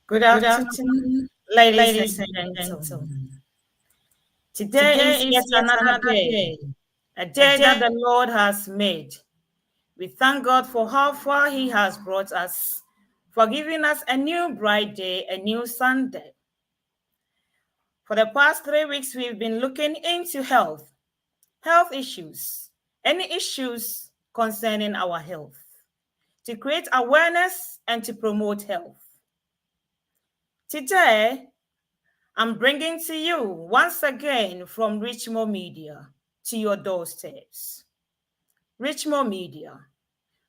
Good afternoon, ladies and gentlemen. Today is yet another day, a day that the Lord has made. We thank God for how far He has brought us, for giving us a new bright day, a new Sunday. For the past 3 weeks, we've been looking into health issues, any issues concerning our health, to create awareness and to promote health. Today, I'm bringing to you once again from Richmond Media to your doorsteps. Richmond Media,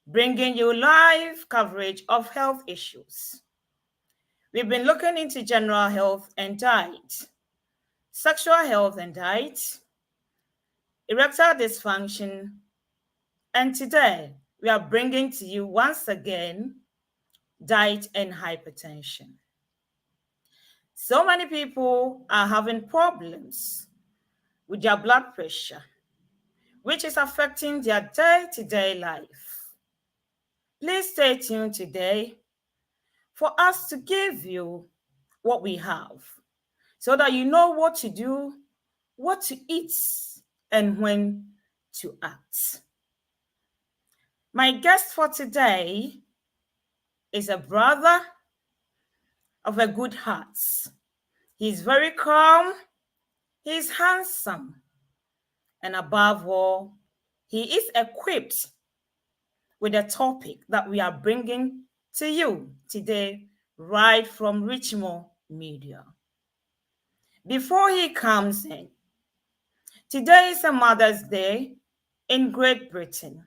bringing you live coverage of health issues. We've been looking into general health and diet, sexual health and diet, erectile dysfunction, and today we are bringing to you once again diet and hypertension. So many people are having problems with their blood pressure, which is affecting their day-to-day life. Please stay tuned today for us to give you what we have so that you know what to do, what to eat, and when to act. My guest for today is a brother of a good heart. He's very calm, he's handsome, and above all, he is equipped with a topic that we are bringing to you today, right from Richmond Media. Before he comes in, today is a Mother's Day in Great Britain.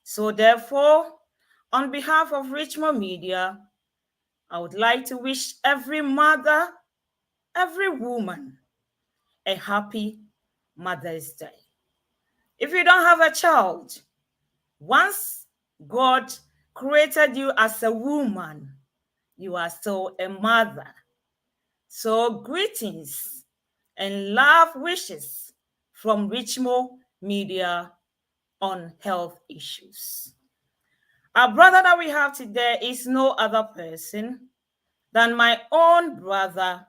So therefore, on behalf of Richmond Media, I would like to wish every mother, every woman, a happy Mother's Day. If you don't have a child, once God created you as a woman, you are still a mother. So greetings and love wishes from Richmond Media on health issues. Our brother that we have today is no other person than my own brother,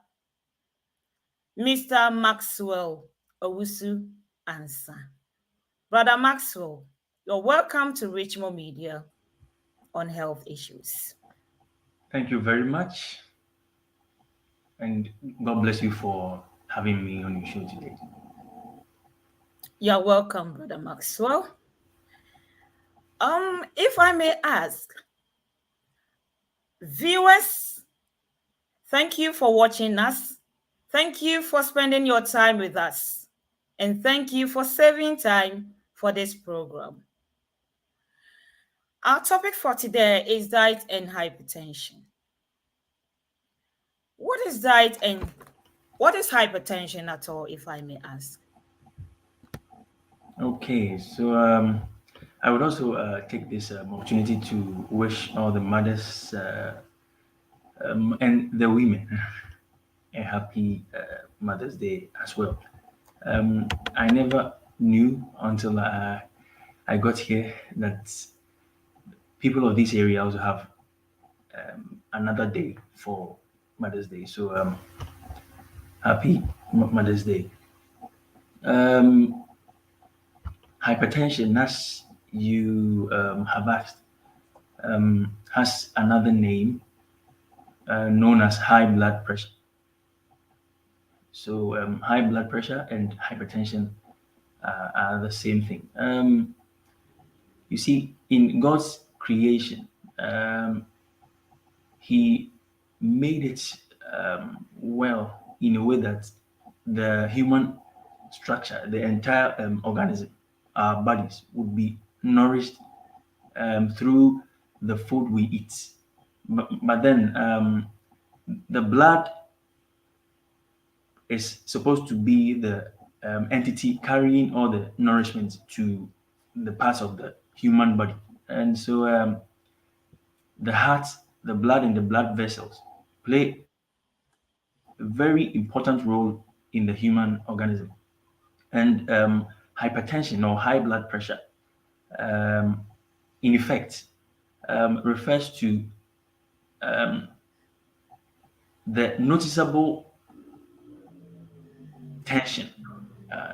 Mr. Maxwell Owusu Ansah. Brother Maxwell, you're welcome to Richmond Media on health issues. Thank you very much. And God bless you for having me on your show today. You're welcome, Brother Maxwell. If I may ask, viewers, thank you for watching us. Thank you for spending your time with us. And thank you for saving time for this program. Our topic for today is diet and hypertension. What is diet and what is hypertension at all, if I may ask? Okay, so I would also take this opportunity to wish all the mothers and the women a happy Mother's Day as well. I never knew until I got here that people of this area also have another day for Mother's Day. So happy Mother's Day. Hypertension, as you have asked, has another name known as high blood pressure. So high blood pressure and hypertension are the same thing. You see, in God's creation, He made it well in a way that the human structure, the entire organism, our bodies would be nourished through the food we eat. But then the blood is supposed to be the entity carrying all the nourishment to the parts of the human body. And so the heart, the blood, and the blood vessels play a very important role in the human organism. And hypertension or high blood pressure, um, in effect, refers to the noticeable tension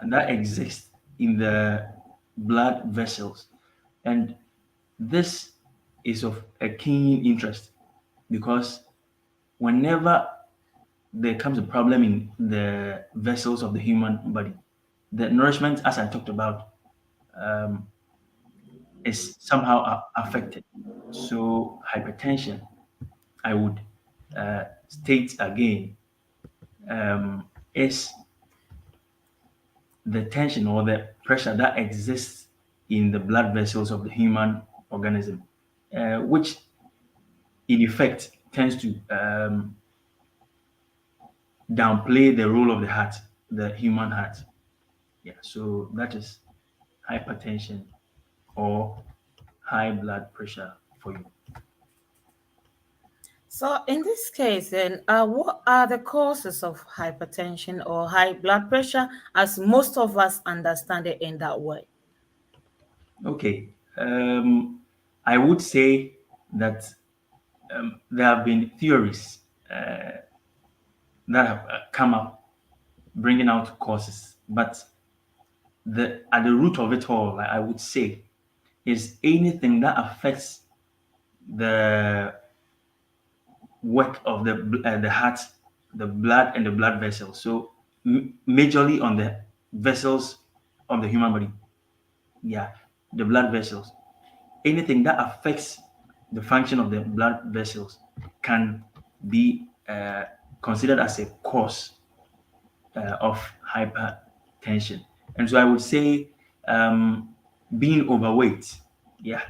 that exists in the blood vessels. And this is of a keen interest because whenever there comes a problem in the vessels of the human body, the nourishment, as I talked about, um, is somehow affected. So, hypertension, I would state again, is the tension or the pressure that exists in the blood vessels of the human organism, which in effect tends to downplay the role of the heart, the human heart. Yeah, so that is hypertension or high blood pressure for you. So, in this case, then, what are the causes of hypertension or high blood pressure, as most of us understand it in that way? Okay, I would say that there have been theories that have come up bringing out causes, but the at the root of it all, I would say, is anything that affects the work of the heart, the blood, and the blood vessels. So majorly on the vessels of the human body. Yeah, the blood vessels. Anything that affects the function of the blood vessels can be considered as a cause of hypertension. And so I would say being overweight, yeah,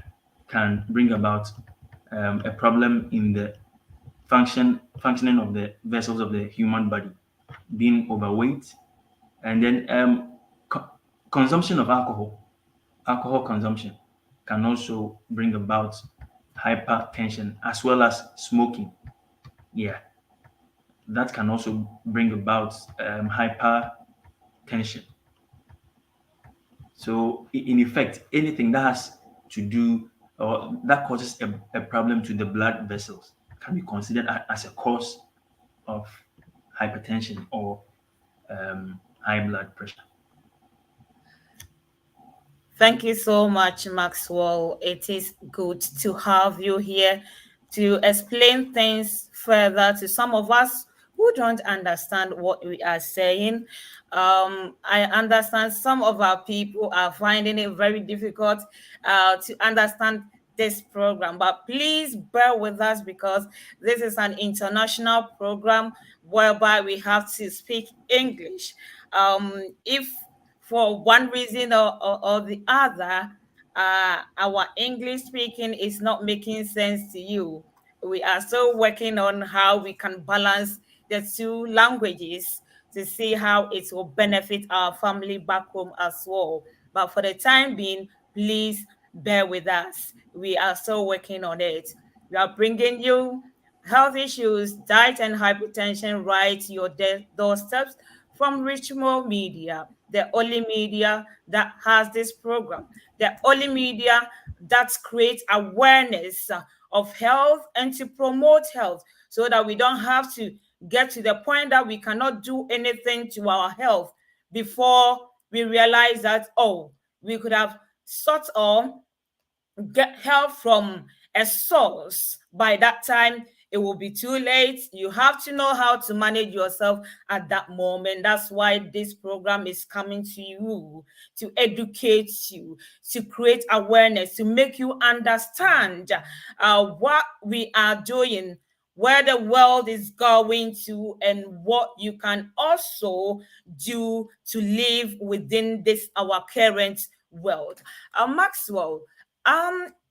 can bring about a problem in the functioning of the vessels of the human body. Being overweight, and then consumption of alcohol consumption can also bring about hypertension as well as smoking. Yeah, that can also bring about hypertension. So, in effect, anything that has to do or that causes a problem to the blood vessels can be considered as a cause of hypertension or high blood pressure. Thank you so much, Maxwell. It is good to have you here to explain things further to some of us who don't understand what we are saying. I understand some of our people are finding it very difficult to understand this program, but please bear with us because this is an international program whereby we have to speak English. If for one reason or the other, our English speaking is not making sense to you. We are still working on how we can balance the two languages to see how it will benefit our family back home as well. But for the time being, please bear with us. We are still working on it. We are bringing you health issues, diet and hypertension right to your doorsteps from Richmond Media, the only media that has this program, the only media that creates awareness of health and to promote health so that we don't have to get to the point that we cannot do anything to our health before we realize that, oh, we could have sought or get help from a source. By that time, it will be too late. You have to know how to manage yourself at that moment. That's why this program is coming to you to educate you, to create awareness, to make you understand what we are doing, where the world is going to, and what you can also do to live within this our current world. Maxwell,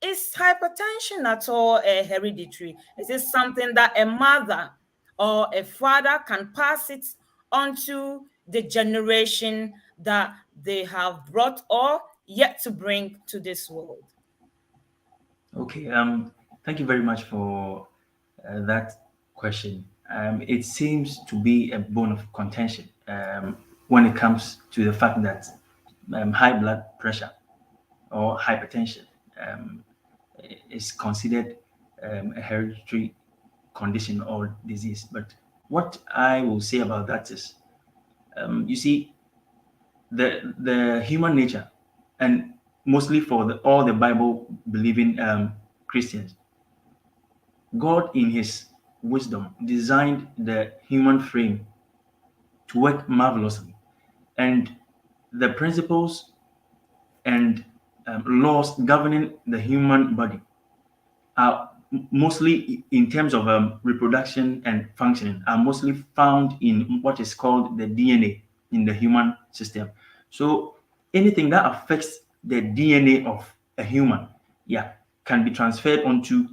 is hypertension at all hereditary? Is it something that a mother or a father can pass it onto the generation that they have brought or yet to bring to this world? Okay. Thank you very much for that question. It seems to be a bone of contention when it comes to the fact that high blood pressure or hypertension um, is considered a hereditary condition or disease. But what I will say about that is, you see, the human nature, and mostly for all the Bible believing Christians, God in His wisdom designed the human frame to work marvelously, and the principles and laws governing the human body are mostly in terms of reproduction and functioning are mostly found in what is called the DNA in the human system. So anything that affects the DNA of a human, yeah, can be transferred onto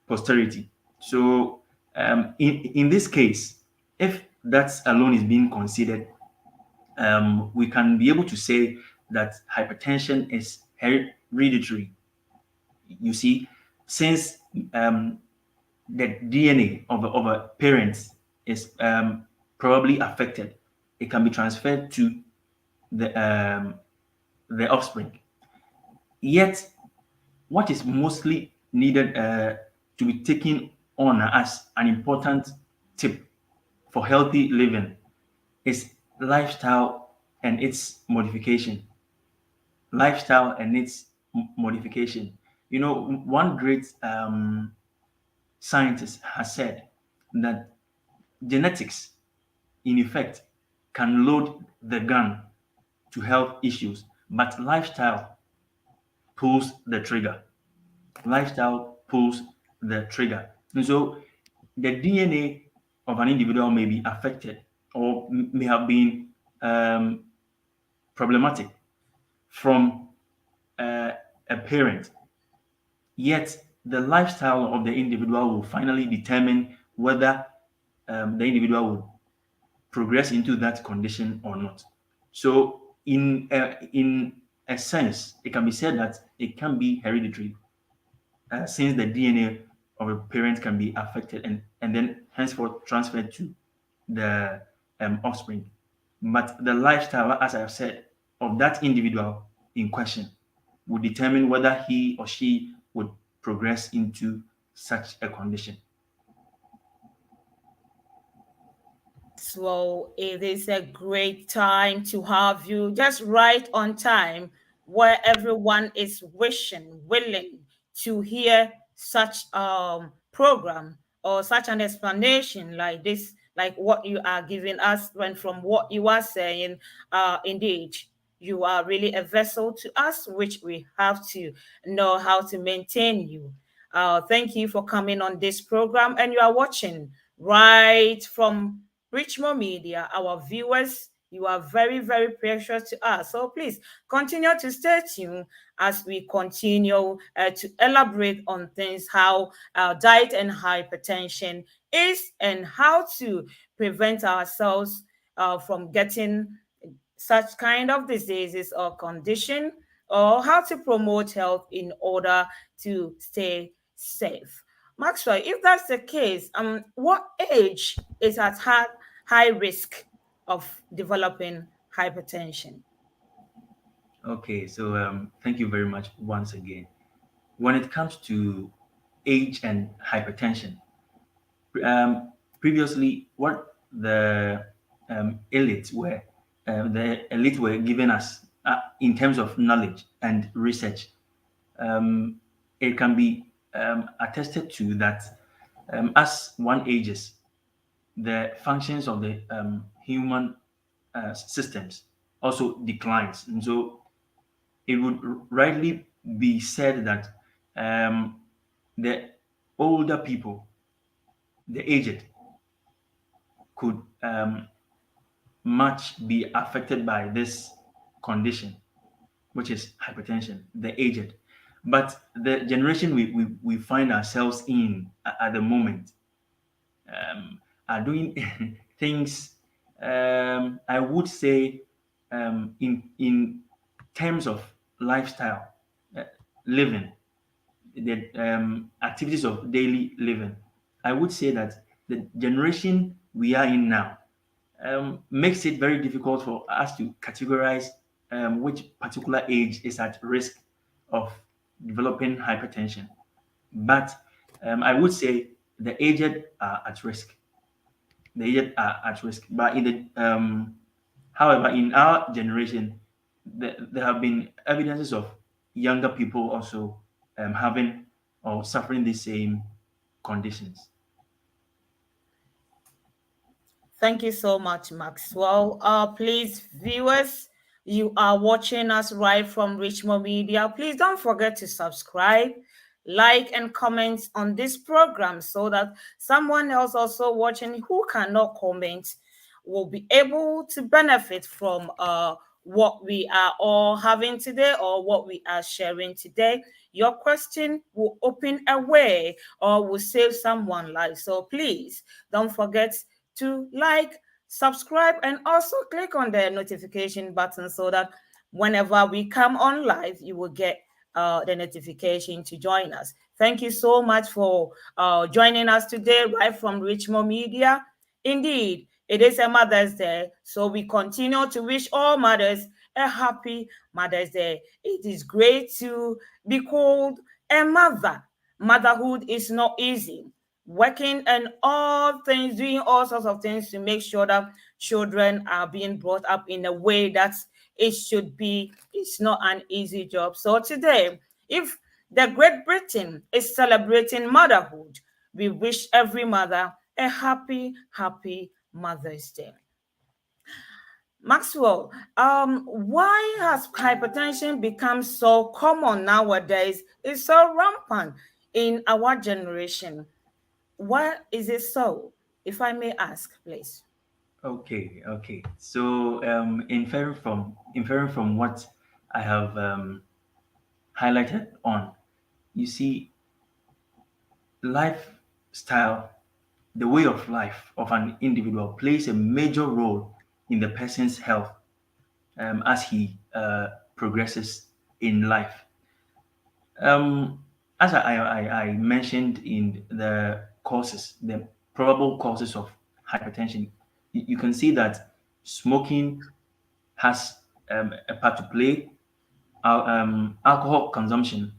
posterity. So in this case, if that alone is being considered, we can be able to say that hypertension is hereditary. You see, since the DNA of a parent is probably affected, it can be transferred to the offspring. Yet, what is mostly needed to be taken on as an important tip for healthy living is lifestyle and its modification. Lifestyle and its modification. You know, one great scientist has said that genetics, in effect, can load the gun to health issues, but lifestyle pulls the trigger. Lifestyle pulls the trigger. And so the DNA of an individual may be affected or may have been um, problematic from uh, a parent. Yet the lifestyle of the individual will finally determine whether the individual will progress into that condition or not. So, in a sense, it can be said that it can be hereditary, since the DNA of a parent can be affected and then henceforth transferred to the offspring. But the lifestyle, as I have said, of that individual in question would determine whether he or she would progress into such a condition. So it is a great time to have you just right on time, where everyone is wishing, willing to hear such program or such an explanation like this, like what you are giving us. When from what you are saying, indeed, you are really a vessel to us, which we have to know how to maintain you. Thank you for coming on this program, and you are watching right from Richmond Media. Our viewers, you are very, very precious to us. So please continue to stay tuned as we continue to elaborate on things how diet and hypertension is, and how to prevent ourselves from getting such kind of diseases or condition, or how to promote health in order to stay safe. Maxwell, if that's the case, what age is at high risk of developing hypertension? Okay, so thank you very much once again. When it comes to age and hypertension, previously what the elite were giving us in terms of knowledge and research, um, it can be attested to that as one ages, the functions of the human systems also declines, and so it would rightly be said that the older people the aged could much be affected by this condition, which is hypertension, the aged. But the generation we find ourselves in at the moment are doing things, I would say, in terms of lifestyle, uh, living, the activities of daily living. I would say that the generation we are in now makes it very difficult for us to categorize which particular age is at risk of developing hypertension. But I would say the aged are at risk. The aged are at risk. But however, in our generation, there have been evidences of younger people also having or suffering the same conditions. Thank you so much, Maxwell. Please, viewers, you are watching us right from Richmond Media. Please don't forget to subscribe, like, and comment on this program so that someone else also watching who cannot comment will be able to benefit from what we are all having today or what we are sharing today. Your question will open a way or will save someone's life. So please don't forget to like, subscribe, and also click on the notification button so that whenever we come on live, you will get the notification to join us. Thank you so much for joining us today, right from Richmond Media. Indeed, it is a Mother's Day, so we continue to wish all mothers a happy Mother's Day. It is great to be called a mother. Motherhood is not easy. Working and all things, doing all sorts of things to make sure that children are being brought up in a way that it should be. It's not an easy job. So today, if the Great Britain is celebrating motherhood, we wish every mother a happy, happy Mother's Day. Maxwell, why has hypertension become so common nowadays? It's so rampant in our generation. Why is it so? If I may ask, please. Okay, okay. So, inferring from what I have highlighted on, you see, lifestyle, the way of life of an individual plays a major role in the person's health as he progresses in life. As I mentioned in the causes, the probable causes of hypertension, you can see that smoking has a part to play. Alcohol consumption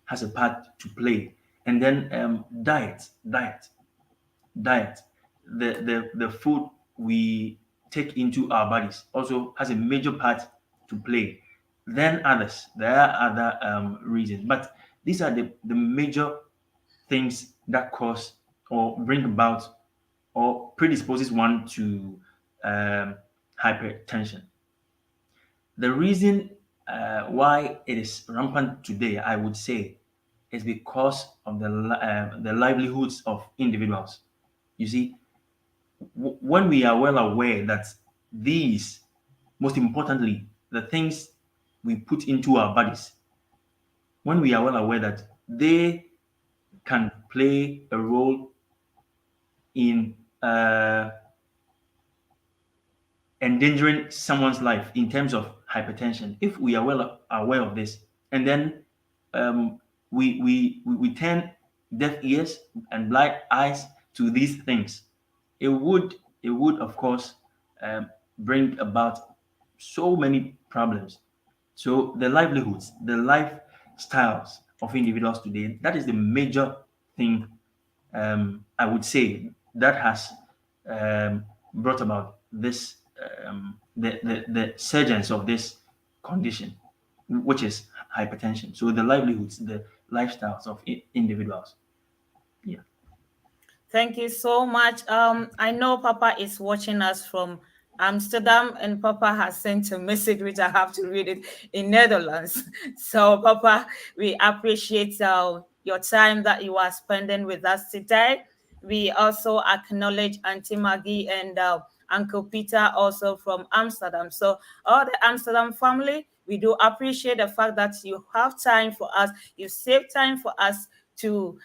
has a part to play, and then diet, the food we take into our bodies also has a major part to play. Then others, there are other reasons, but these are the major things that cause or bring about or predisposes one to um, hypertension. The reason why it is rampant today, I would say, is because of the livelihoods of individuals. You see, when we are well aware that these, most importantly, the things we put into our bodies, when we are well aware that they can play a role in endangering someone's life in terms of hypertension, if we are well aware of this, and then um, we turn deaf ears and blind eyes to these things, it would of course bring about so many problems. So the livelihoods, the lifestyles of individuals today, that is the major thing I would say that has brought about this the surgence of this condition, which is hypertension. So the livelihoods, the lifestyles of individuals. Yeah. Thank you so much. I know Papa is watching us from Amsterdam, and Papa has sent a message which I have to read it in Netherlands. So, Papa, we appreciate your time that you are spending with us today. We also acknowledge Auntie Maggie and Uncle Peter also from Amsterdam. So all the Amsterdam family, we do appreciate the fact that you have time for us. You save time for us to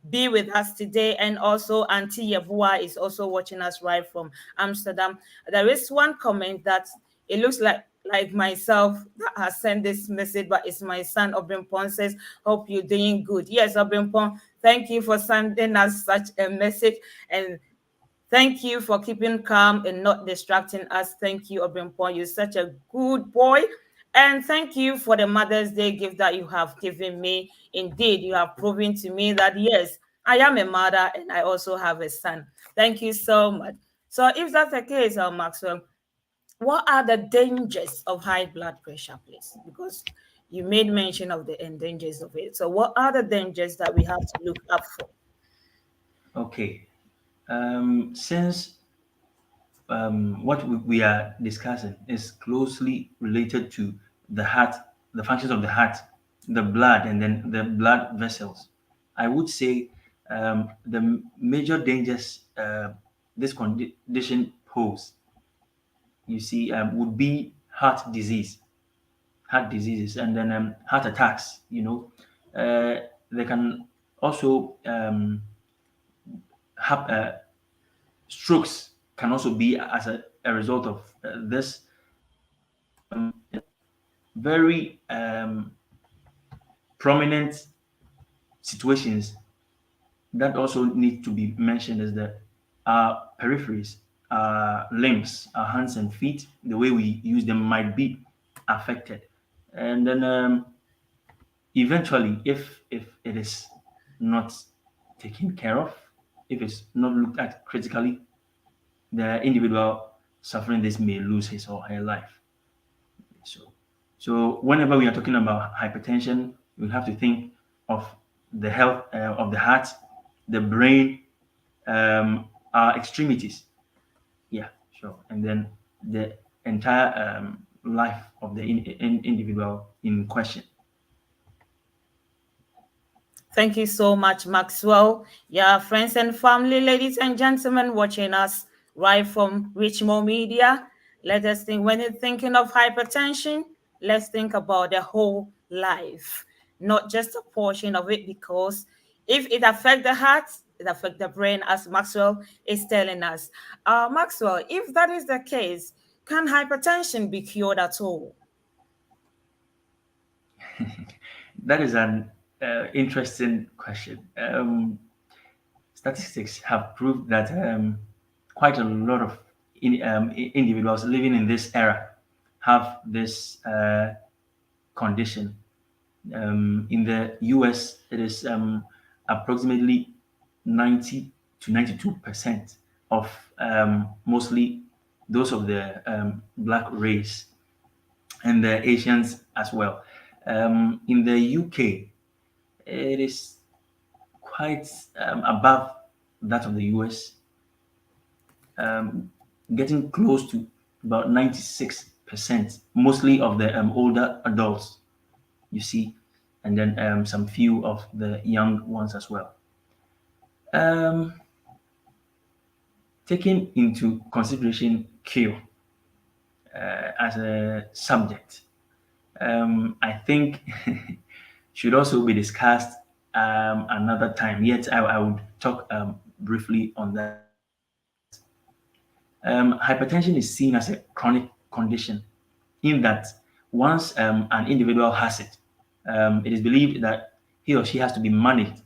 be with us today. And also Auntie Yabua is also watching us right from Amsterdam. There is one comment that it looks like myself that has sent this message, but it's my son Obimpon says, hope you're doing good. Yes, Obimpon, thank you for sending us such a message. And thank you for keeping calm and not distracting us. Thank you, Obimpon. You're such a good boy. And thank you for the Mother's Day gift that you have given me. Indeed, you have proven to me that yes, I am a mother and I also have a son. Thank you so much. So if that's the case, Maxwell, what are the dangers of high blood pressure, please? Because you made mention of the dangers of it. So what are the dangers that we have to look up for? Okay. Since what we are discussing is closely related to the heart, the functions of the heart, the blood, and then the blood vessels. I would say the major dangers this condition pose, you see, would be heart diseases, and then heart attacks. They can also have strokes can also be as a result of this. Very prominent situations that also need to be mentioned is that our peripheries, our limbs, our hands and feet, the way we use them might be affected. And then eventually, if it is not taken care of, if it's not looked at critically, the individual suffering this may lose his or her life. So, so whenever we are talking about hypertension, we have to think of the health of the heart, the brain, our extremities. Yeah, sure. And then the entire life of the individual in question. Thank you so much, Maxwell. Yeah, friends and family, ladies and gentlemen, watching us right from Richmond Media. Let us think when you're thinking of hypertension, let's think about the whole life, not just a portion of it, because if it affects the heart, it affects the brain, as Maxwell is telling us. Maxwell, if that is the case, can hypertension be cured at all? That is an interesting question. Statistics have proved that quite a lot of individuals living in this era have this condition. In the US, it is approximately 90 to 92% of mostly those of the black race and the Asians as well. In the UK, it is quite above that of the US, getting close to about 96%, mostly of the older adults, you see, and then some few of the young ones as well. Um, Taking into consideration cure as a subject, I think should also be discussed another time. Yet I would talk briefly on that. Hypertension is seen as a chronic condition in that once an individual has it, it is believed that he or she has to be managed,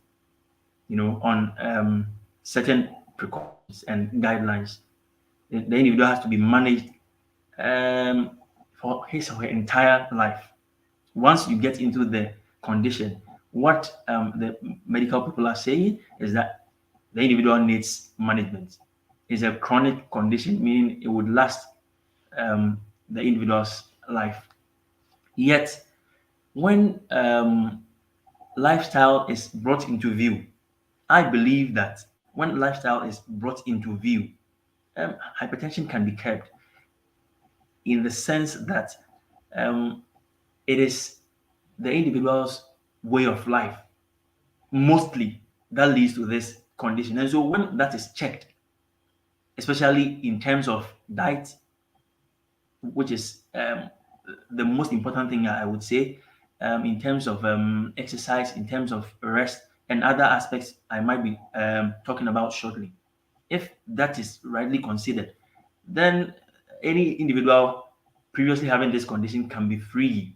on certain precautions and guidelines. The individual has to be managed for his or her entire life. Once you get into the condition, what the medical people are saying is that the individual needs management. It's a chronic condition, meaning it would last the individual's life. Yet, when lifestyle is brought into view, I believe that when lifestyle is brought into view, hypertension can be curbed in the sense that um, it is the individual's way of life mostly that leads to this condition. And so when that is checked, especially in terms of diet, which is the most important thing I would say, in terms of exercise, in terms of rest, and other aspects I might be talking about shortly. If that is rightly considered, then any individual previously having this condition can be free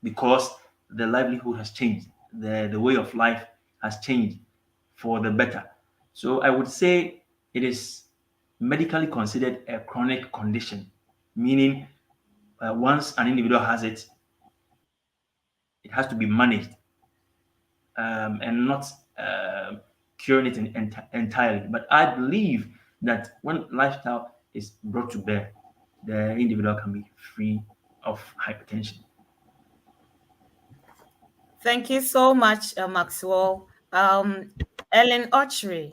because the livelihood has changed, the way of life has changed for the better. So I would say it is medically considered a chronic condition, meaning once an individual has it, it has to be managed and not curing it entirely. But I believe that when lifestyle is brought to bear, the individual can be free of hypertension. Thank you so much, Maxwell. Ellen Autry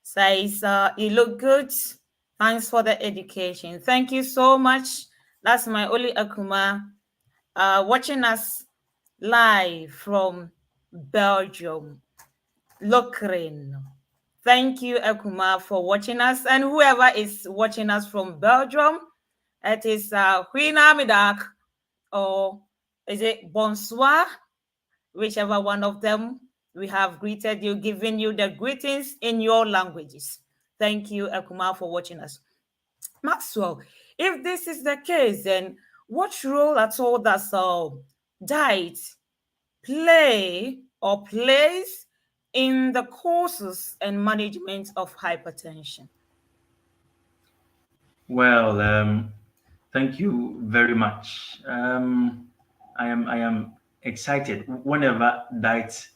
says, you look good. Thanks for the education. Thank you so much. That's my Oli Akuma watching us live from Belgium, Lokeren. Thank you, Akuma, for watching us. And whoever is watching us from Belgium, it is Huina Midak, or is it Bonsoir? Whichever one of them, we have greeted you, giving you the greetings in your languages. Thank you, Akuma, for watching us. Maxwell, if this is the case, then what role at all does diet play or plays in the causes and management of hypertension? Well, thank you very much. I am excited whenever diet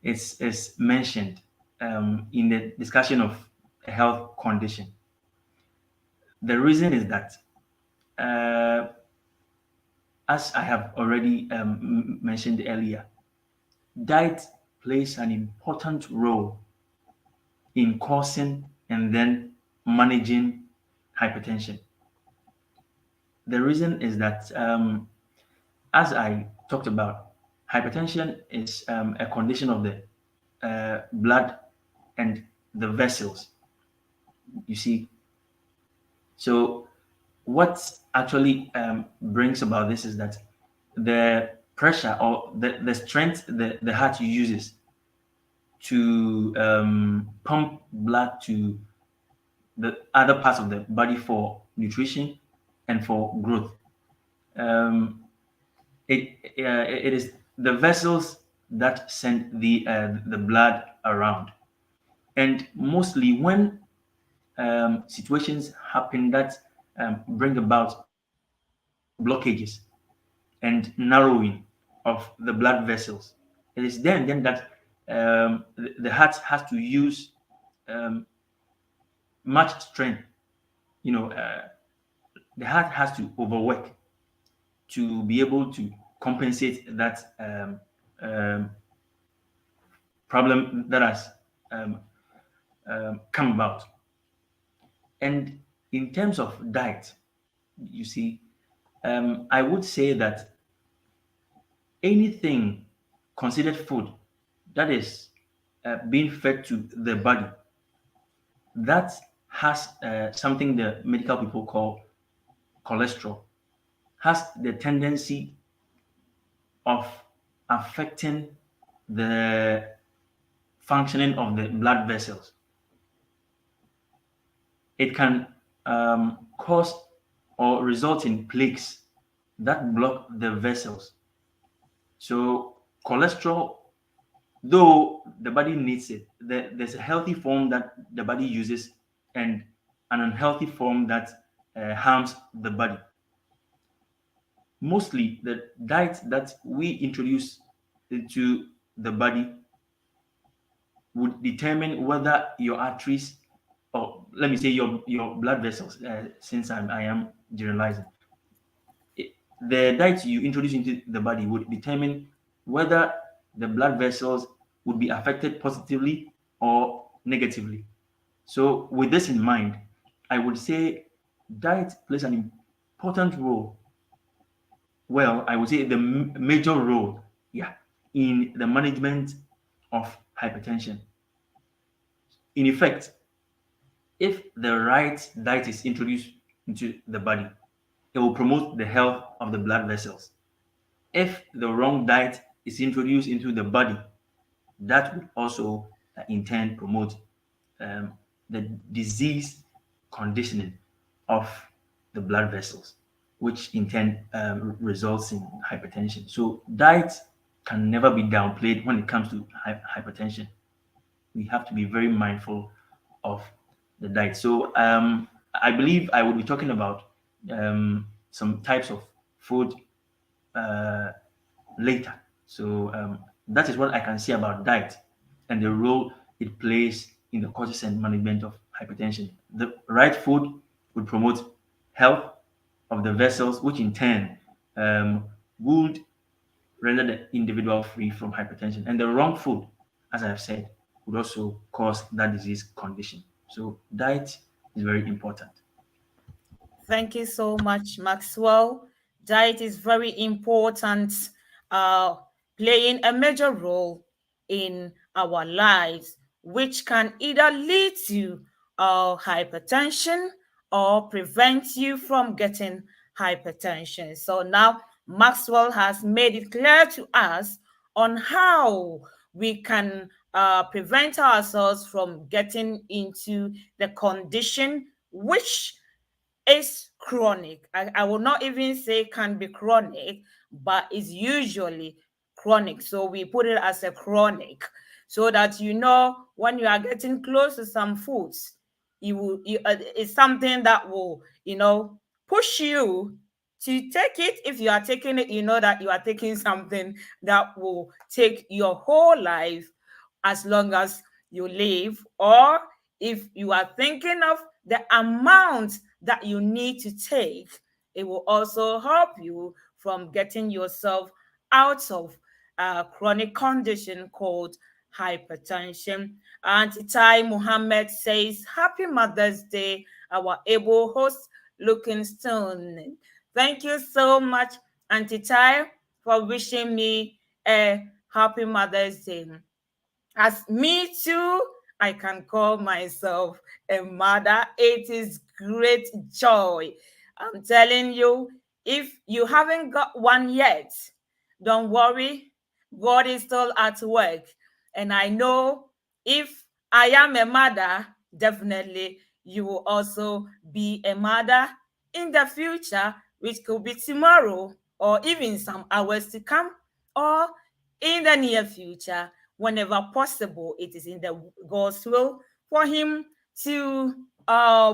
is mentioned in the discussion of a health condition. The reason is that, uh, as I have already mentioned earlier, diet plays an important role in causing and then managing hypertension. The reason is that, as I talked about, hypertension is a condition of the blood and the vessels. You see, so what actually brings about this is that the pressure or the strength the heart uses to pump blood to the other parts of the body for nutrition and for growth. Um, it is the vessels that send the blood around, and mostly when situations happen that bring about blockages and narrowing of the blood vessels, it is then that the heart has to use um, much strength. You know, the heart has to overwork to be able to compensate that problem that has um, come about. And in terms of diet, you see, I would say that anything considered food that is being fed to the body that has something the medical people call cholesterol has the tendency of affecting the functioning of the blood vessels. It can cause or result in plaques that block the vessels. So cholesterol, though the body needs it, there's a healthy form that the body uses and an unhealthy form that harms the body. Mostly the diet that we introduce into the body would determine whether your arteries, or let me say your blood vessels, since I am generalizing, the diet you introduce into the body would determine whether the blood vessels would be affected positively or negatively. So, with this in mind, I would say diet plays an important role. Well, I would say the major role, yeah, in the management of hypertension. in effect, if the right diet is introduced into the body, it will promote the health of the blood vessels. If the wrong diet is introduced into the body, that would also in turn promote um, the disease conditioning of the blood vessels, which in turn results in hypertension. So diet can never be downplayed when it comes to hypertension. We have to be very mindful of the diet. So I believe I will be talking about some types of food uh, later. So that is what I can say about diet and the role it plays in the causes and management of hypertension. The right food would promote health of the vessels, which in turn would render the individual free from hypertension. And the wrong food, as I've said, would also cause that disease condition. So diet is very important. Thank you so much, Maxwell. Diet is very important, uh, playing a major role in our lives, which can either lead to hypertension or prevent you from getting hypertension. So now Maxwell has made it clear to us on how we can prevent ourselves from getting into the condition which is chronic. I will not even say can be chronic, but it's usually chronic. So we put it as a chronic so that you know when you are getting close to some foods, it's something that will, push you to take it. If you are taking it, you know that you are taking something that will take your whole life as long as you live, or if you are thinking of the amount that you need to take, it will also help you from getting yourself out of a chronic condition called hypertension. And Tai Muhammad says, Happy Mother's Day, our able host looking stone. Thank you so much, Auntie Tai, for wishing me a happy Mother's Day. As me too, I can call myself a mother. It is great joy. I'm telling you, if you haven't got one yet, don't worry. God is still at work. And I know if I am a mother, definitely you will also be a mother in the future, which could be tomorrow or even some hours to come, or in the near future, whenever possible. It is in the God's will for Him to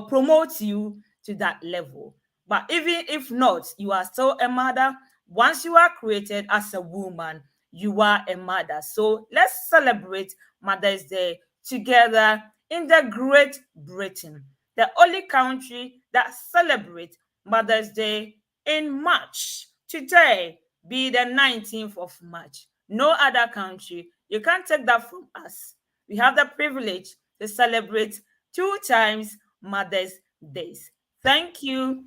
promote you to that level. But even if not, you are still a mother. Once you are created as a woman, you are a mother. So let's celebrate Mother's Day together in the Great Britain, the only country that celebrates Mother's Day in March. Today be the 19th of March. No other country. You can't take that from us. We have the privilege to celebrate two times Mother's Days. Thank you.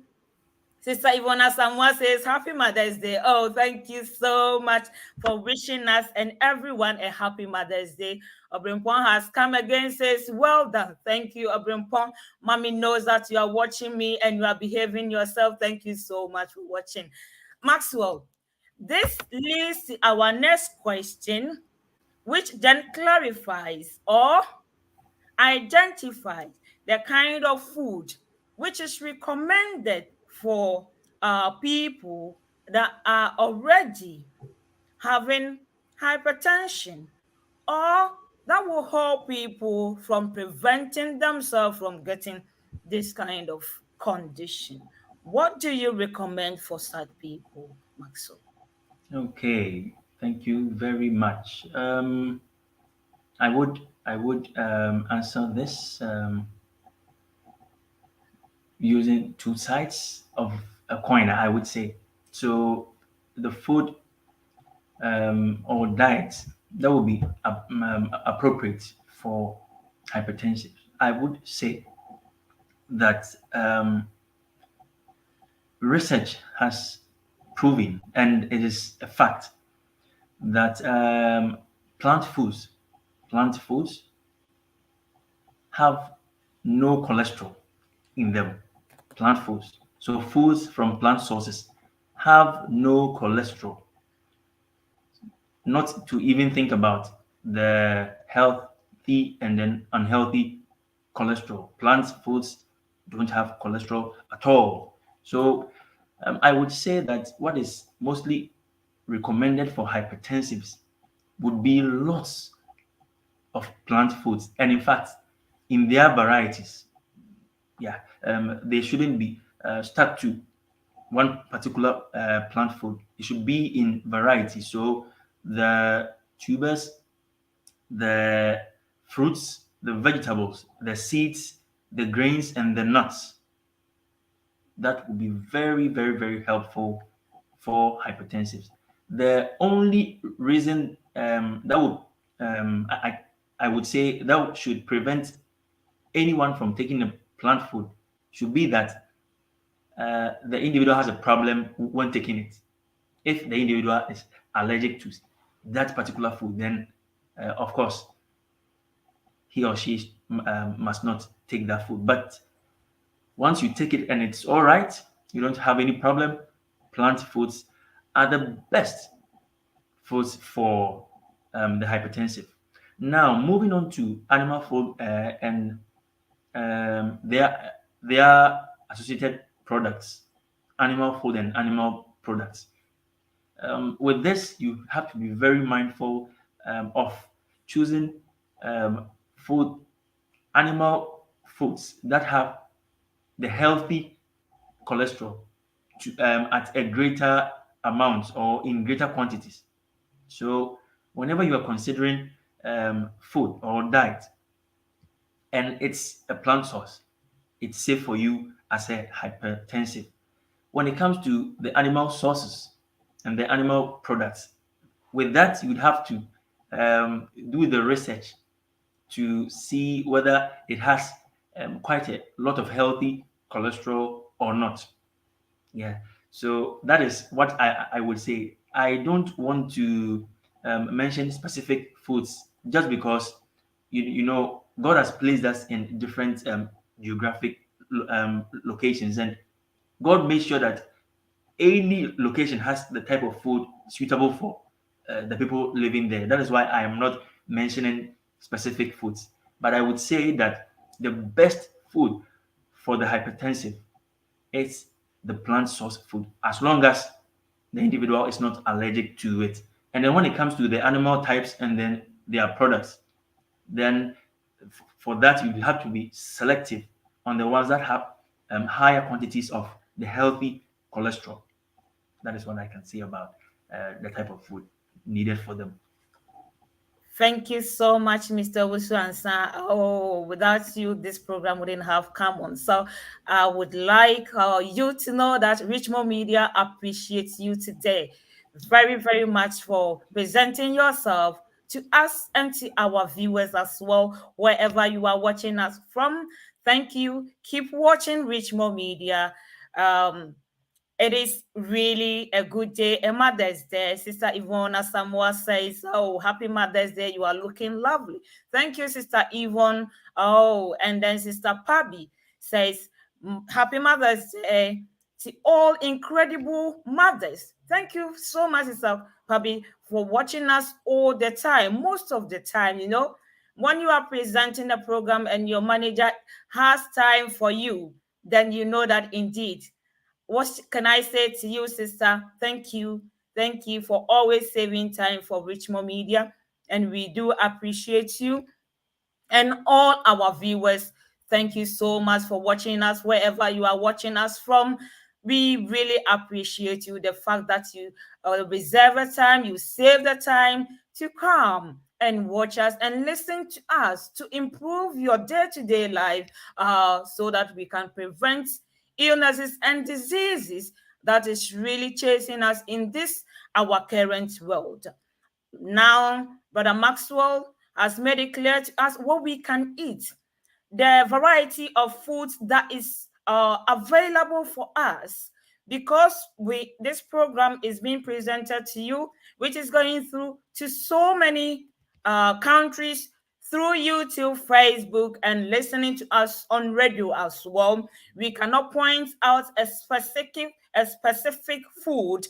Sister Ivona Samuel says, Happy Mother's Day. Oh, thank you so much for wishing us and everyone a happy Mother's Day. Obrimpong has come again, says, Well done. Thank you, Obrimpong. Mommy knows that you are watching me and you are behaving yourself. Thank you so much for watching. Maxwell, this leads to our next question, which then clarifies or identifies the kind of food which is recommended for people that are already having hypertension, or that will help people from preventing themselves from getting this kind of condition. What do you recommend for such people, Maxwell? Okay, thank you very much. I would answer this using two sides of a coin, I would say. So the food or diet that would be appropriate for hypertension, I would say that research has proven, and it is a fact, that plant foods have no cholesterol in them. Plant foods. So foods from plant sources have no cholesterol. Not to even think about the healthy and then unhealthy cholesterol. Plant foods don't have cholesterol at all. So I would say that what is mostly recommended for hypertensives would be lots of plant foods. And in fact, in their varieties, yeah, they shouldn't be stuck to one particular plant food. It should be in variety. So the tubers, the fruits, the vegetables, the seeds, the grains, and the nuts. That would be very, very, very helpful for hypertensives. The only reason that would I would say that should prevent anyone from taking a plant food should be that the individual has a problem when taking it. If the individual is allergic to that particular food, then of course he or she must not take that food. But once you take it and it's all right, you don't have any problem, plant foods are the best foods for the hypertensive. Now, moving on to animal food and their associated products, animal food and animal products. With this, you have to be very mindful of choosing food, animal foods that have the healthy cholesterol at a greater amount or in greater quantities. So, whenever you are considering food or diet and it's a plant source, it's safe for you as a hypertensive. When it comes to the animal sources and the animal products, with that, you'd have to do the research to see whether it has quite a lot of healthy cholesterol or not. Yeah. So that is what I would say. I don't want to mention specific foods just because you know God has placed us in different geographic locations, and God made sure that any location has the type of food suitable for the people living there. That is why I am not mentioning specific foods. But I would say that the best food for the hypertensive is the plant source food, as long as the individual is not allergic to it. And then when it comes to the animal types and then their products, then for that you have to be selective on the ones that have higher quantities of the healthy cholesterol. That is what I can say about the type of food needed for them. Thank you so much, Mr. Owusu Ansah. Oh, without you, this program wouldn't have come on. So I would like you to know that Richmond Media appreciates you today very, very much for presenting yourself to us and to our viewers as well, wherever you are watching us from. Thank you. Keep watching Richmond Media. Um, it is really a good day, a Mother's Day. Sister Ivona Samoa says, "Oh, happy Mother's Day. You are looking lovely." Thank you, Sister Yvonne. Oh, and then Sister Pabi says, "Happy Mother's Day to all incredible mothers." Thank you so much, Sister Pabi, for watching us all the time, most of the time, you know. When you are presenting a program and your manager has time for you, then you know that indeed what can I say to you, sister? Thank you. Thank you for always saving time for Richmond Media. And we do appreciate you. And all our viewers, thank you so much for watching us wherever you are watching us from. We really appreciate you, the fact that you reserve the time, you save the time to come and watch us and listen to us to improve your day-to-day life so that we can prevent illnesses and diseases that is really chasing us in this our current world. Now, Brother Maxwell has made it clear to us what we can eat, the variety of foods that is available for us, because we this program is being presented to you, which is going through to so many countries through YouTube, Facebook, and listening to us on radio as well. We cannot point out a specific food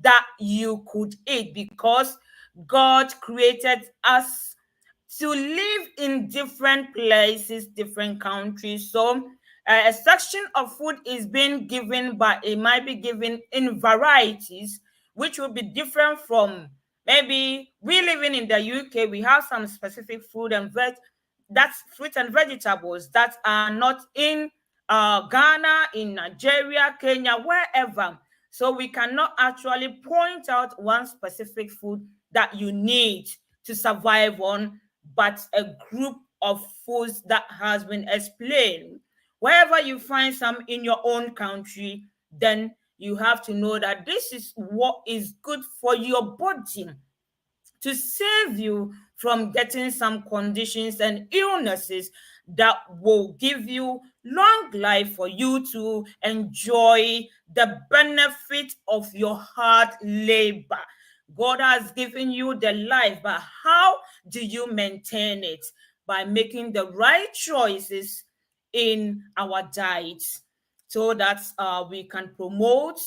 that you could eat because God created us to live in different places, different countries. So a section of food is being given, but it might be given in varieties, which will be different from maybe we living in the UK. We have some specific food and that's fruit and vegetables that are not in Ghana, in Nigeria, Kenya, wherever. So we cannot actually point out one specific food that you need to survive on, but a group of foods that has been explained. Wherever you find some in your own country, then you have to know that this is what is good for your body to save you from getting some conditions and illnesses that will give you long life for you to enjoy the benefit of your hard labor. God has given you the life, but how do you maintain it? By making the right choices in our diets so that we can promote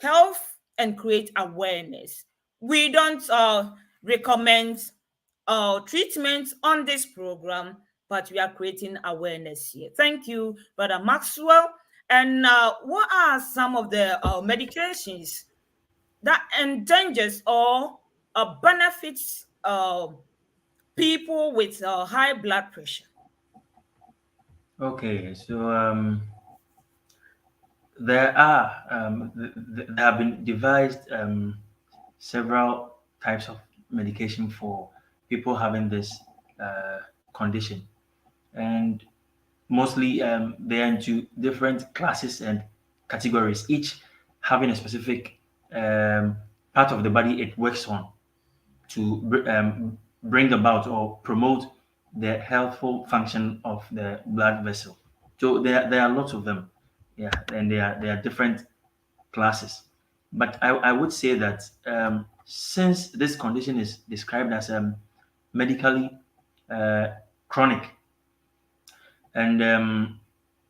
health and create awareness. We don't recommend treatment on this program, but we are creating awareness here. Thank you, Brother Maxwell. And what are some of the medications that endangers or benefits people with high blood pressure? Okay, so there are there have been devised several types of medication for people having this condition, and mostly they're into different classes and categories, each having a specific part of the body it works on to bring about or promote the healthful function of the blood vessel. So there are lots of them, yeah, and there are different classes. But I would say that since this condition is described as medically uh, chronic, and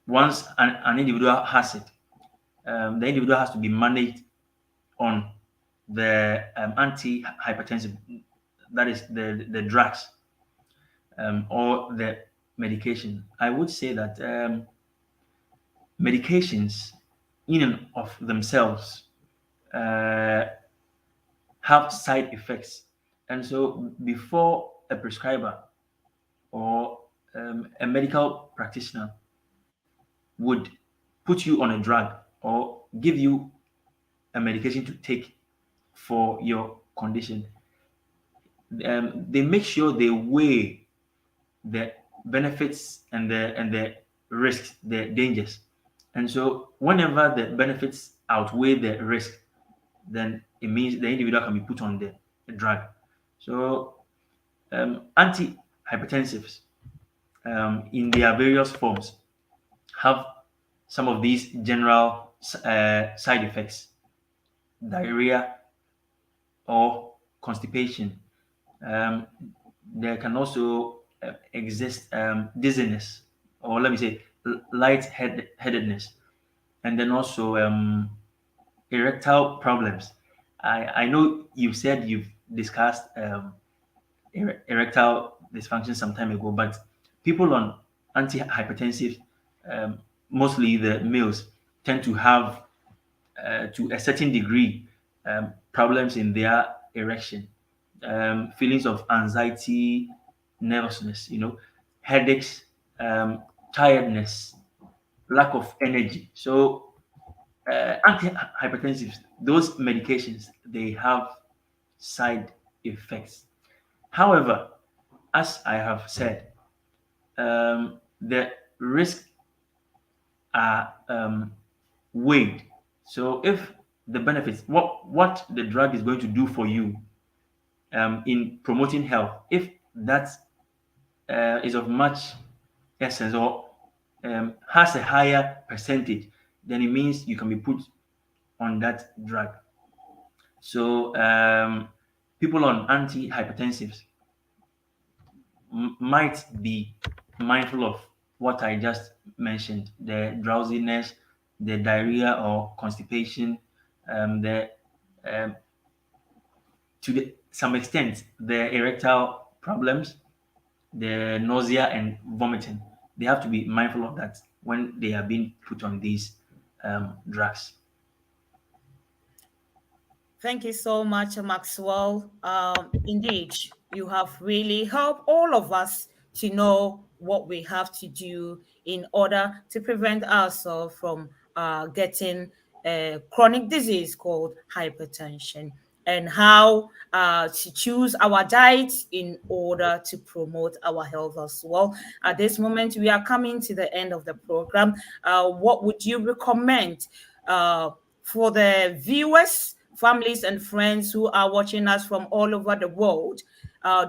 once an individual has it, the individual has to be managed on the anti-hypertensive, that is the drugs or the medication. I would say that medications in and of themselves uh, have side effects. And so before a prescriber or a medical practitioner would put you on a drug or give you a medication to take for your condition, they make sure they weigh the benefits and the risks, the dangers. And so whenever the benefits outweigh the risk, then it means the individual can be put on the drug. So antihypertensives in their various forms have some of these general side effects: diarrhea or constipation. Um, there can also exist dizziness, or let me say light-headedness, and then also erectile problems. I know you said you've discussed erectile dysfunction some time ago, but people on antihypertensive, um, mostly the males, tend to have, to a certain degree, problems in their erection, feelings of anxiety, nervousness, headaches, tiredness, lack of energy. So, antihypertensives, those medications, they have side effects. However, as I have said, the risks are weighed. So if the benefits, what the drug is going to do for you in promoting health, if that is of much essence or has a higher percentage, then it means you can be put on that drug. So people on antihypertensives might be mindful of what I just mentioned: the drowsiness, the diarrhea or constipation, the um, some extent the erectile problems, the nausea and vomiting. They have to be mindful of that when they are being put on these drugs. Thank you so much, Maxwell. Indeed, you have really helped all of us to know what we have to do in order to prevent ourselves from getting a chronic disease called hypertension, and how to choose our diet in order to promote our health as well. At this moment, we are coming to the end of the program. What would you recommend uh, for the viewers, families, and friends who are watching us from all over the world,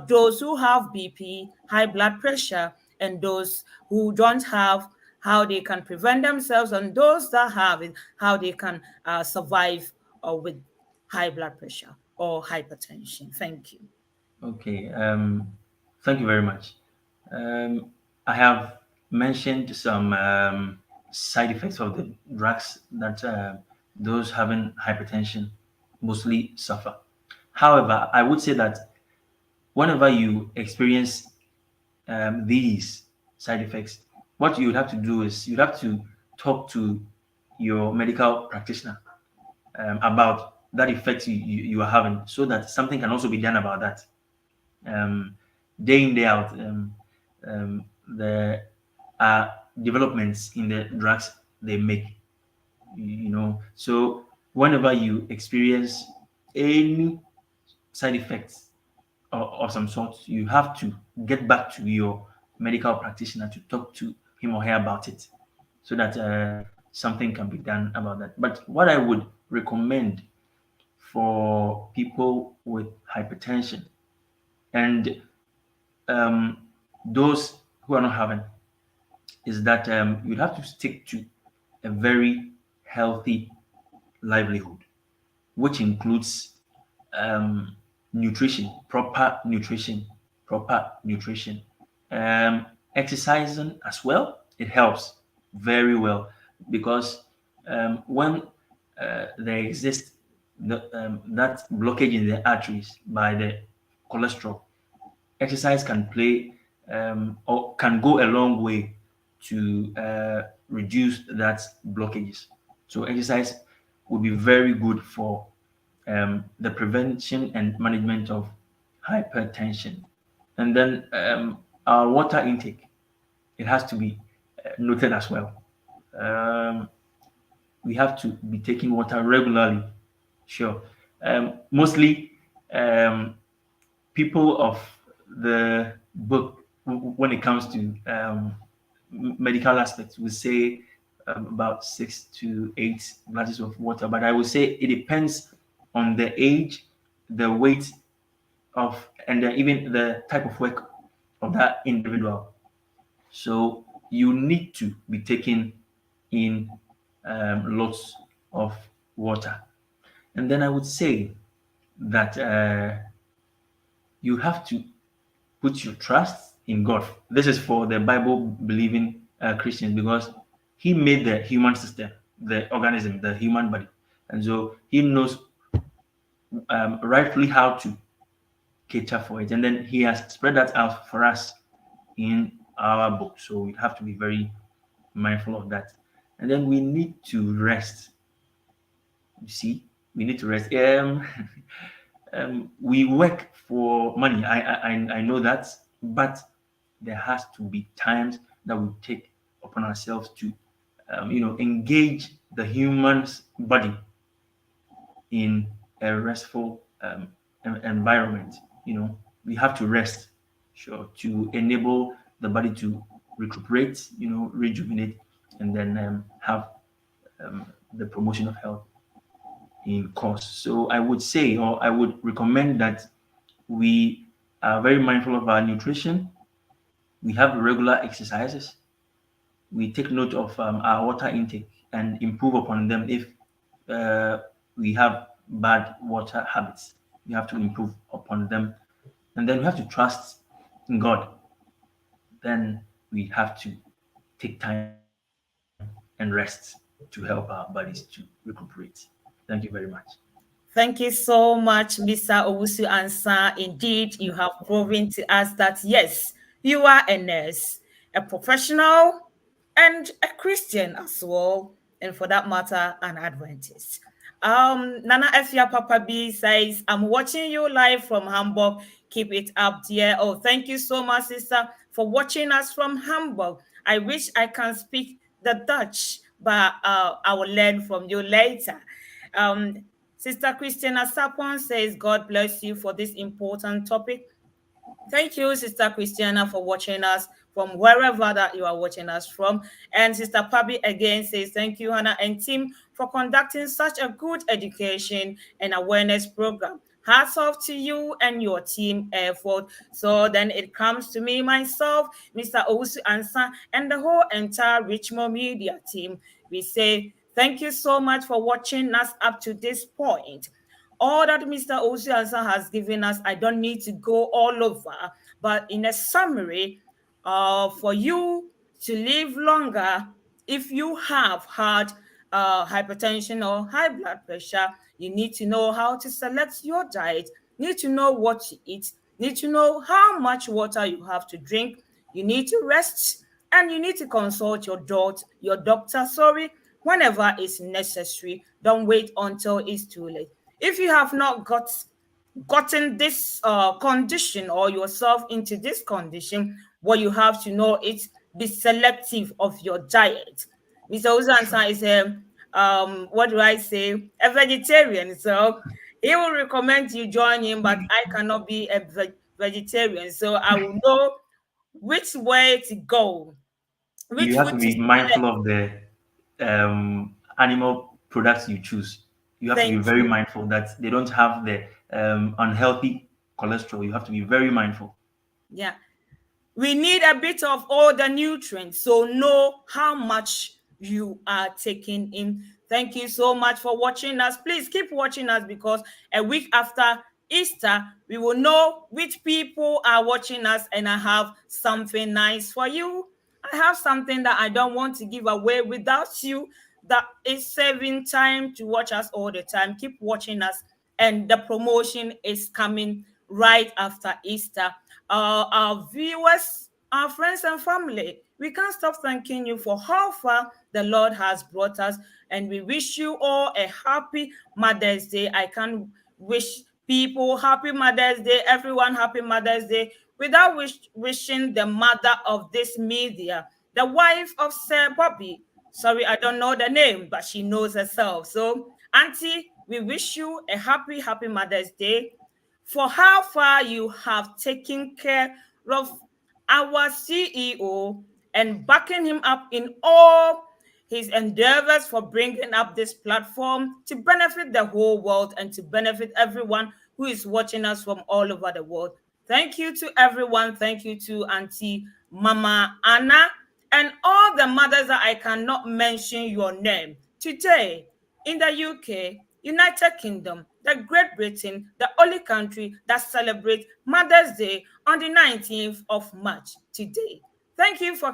those who have BP, high blood pressure, and those who don't have, how they can prevent themselves, and those that have it, how they can survive with high blood pressure or hypertension? Thank you. Okay, thank you very much. Um, I have mentioned some side effects of the drugs that those having hypertension mostly suffer. However, I would say that whenever you experience these side effects, what you would have to do is you'd have to talk to your medical practitioner about that effect you are having so that something can also be done about that. um, Day in day out, there are developments in the drugs they make. So whenever you experience any side effects of some sort, you have to get back to your medical practitioner to talk to him or her about it, so that something can be done about that. But what I would recommend for people with hypertension and um, those who are not having is that you have to stick to a very healthy livelihood, which includes um, nutrition, proper nutrition, um, exercising as well. It helps very well because when there exists that blockage in the arteries by the cholesterol, exercise can play or can go a long way to reduce that blockages. So exercise would be very good for the prevention and management of hypertension. And then our water intake, it has to be noted as well. Um, we have to be taking water regularly. Sure. Mostly um, people of the book, when it comes to medical aspects, would say about 6 to 8 glasses of water. But I would say it depends on the age, the weight of, and even the type of work of that individual. So you need to be taking in lots of water. And then I would say that you have to put your trust in God. This is for the Bible believing Christians, because He made the human system, the organism, the human body. And so He knows rightfully how to cater for it. And then He has spread that out for us in our book. So we have to be very mindful of that. And then we need to rest. You see, we need to rest. We work for money. I know that, but there has to be times that we take upon ourselves to, engage the human's body in a restful environment. We have to rest, sure, to enable the body to recuperate, rejuvenate, and then have the promotion of health in course. So I would say, or I would recommend that we are very mindful of our nutrition. We have regular exercises. We take note of our water intake and improve upon them. If uh, we have bad water habits, we have to improve upon them. And then we have to trust in God. then we have to take time and rest to help our bodies to recuperate. Thank you very much. Thank you so much, Mr. Owusu Ansah. Indeed, you have proven to us that yes, you are a nurse, a professional, and a Christian as well, and for that matter, an Adventist. Nana Efia Papa B says, I'm watching you live from Hamburg. Keep it up, dear. Oh, thank you so much, sister, for watching us from Hamburg. I wish I can speak the Dutch, but I will learn from you later. Um, Sister Christina Sapon says, God bless you for this important topic. Thank you, Sister Christiana, for watching us from wherever that you are watching us from. And Sister Pabi again says, thank you, Hannah and team, for conducting such a good education and awareness program. Hats off to you and your team effort. So then it comes to me, myself, Mr. Owusu Ansah, and the whole entire Richmond Media team. We say, thank you so much for watching us up to this point. All that Mr. Owusu Ansah has given us, I don't need to go all over, but in a summary, for you to live longer, if you have had hypertension or high blood pressure, you need to know how to select your diet, need to know what to eat, need to know how much water you have to drink, you need to rest, and you need to consult your doctor, whenever it's necessary. Don't wait until it's too late. If you have not gotten this condition or yourself into this condition, what you have to know is be selective of your diet. Mr. Uzansa is what do I say, a vegetarian. So he will recommend you join him, but I cannot be a vegetarian. So I will know which way to go, which You have food to to be select. mindful of the animal products you choose. You have to be Thank very you. mindful that they don't have the unhealthy cholesterol. You have to be very mindful. Yeah. We need a bit of all the nutrients, so know how much you are taking in. Thank you so much for watching us. Please keep watching us, because a week after Easter, we will know which people are watching us, and I have something nice for you. I have something that I don't want to give away without you, that is saving time to watch us all the time. Keep watching us, and the promotion is coming right after Easter. Our viewers, our friends and family, we can't stop thanking you for how far the Lord has brought us, and we wish you all a happy Mother's Day. I can't wish people happy Mother's Day, everyone happy Mother's Day, without wishing the mother of this media, the wife of Sir Bobby. Sorry, I don't know the name, but she knows herself. So, Auntie, we wish you a happy Mother's Day for how far you have taken care of our CEO and backing him up in all his endeavors for bringing up this platform to benefit the whole world and to benefit everyone who is watching us from all over the world. Thank you to everyone. Thank you to Auntie Mama Anna and all the mothers that I cannot mention your name. Today, in the UK, United Kingdom, the Great Britain, the only country that celebrates Mother's Day on the 19th of March today. Thank you for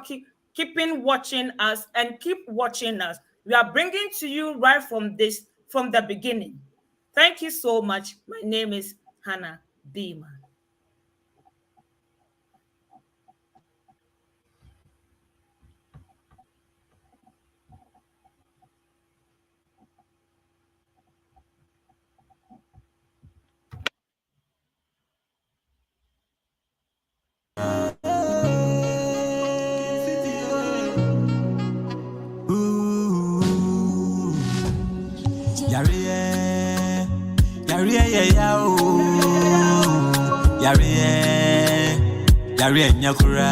keeping watching us and keep watching us. We are bringing to you right from the beginning. Thank you so much. My name is Hanna Bimah. Yare nyakura